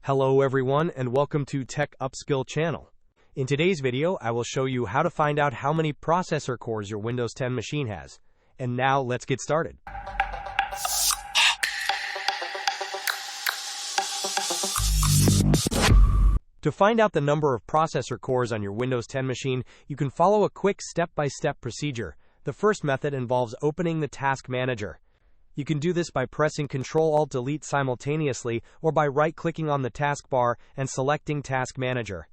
Hello everyone and welcome to Tech Upskill channel. In today's video, I will show you how to find out how many processor cores your Windows 10 machine has. And now let's get started. To find out the number of processor cores on your Windows 10 machine, you can follow a quick step-by-step procedure. The first method involves opening the Task Manager. You can do this by pressing Ctrl-Alt-Delete simultaneously or by right-clicking on the taskbar and selecting Task Manager.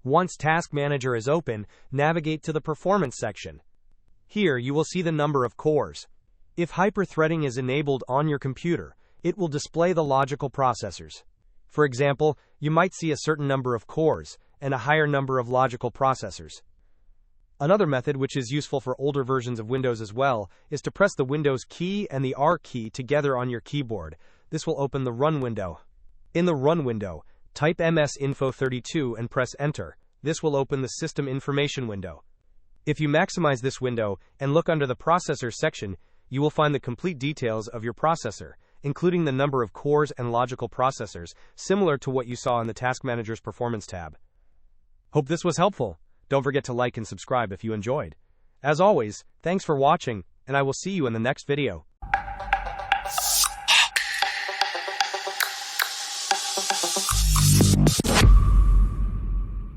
Once Task Manager is open, navigate to the Performance section. Here, you will see the number of cores. If hyper-threading is enabled on your computer, it will display the logical processors. For example, you might see a certain number of cores and a higher number of logical processors. Another method, which is useful for older versions of Windows as well, is to press the Windows key and the R key together on your keyboard. This will open the Run window. In the Run window, type MSInfo32 and press Enter. This will open the System Information window. If you maximize this window and look under the Processors section, you will find the complete details of your processor, including the number of cores and logical processors, similar to what you saw in the Task Manager's Performance tab. Hope this was helpful. Don't forget to like and subscribe if you enjoyed. As always, thanks for watching, and I will see you in the next video.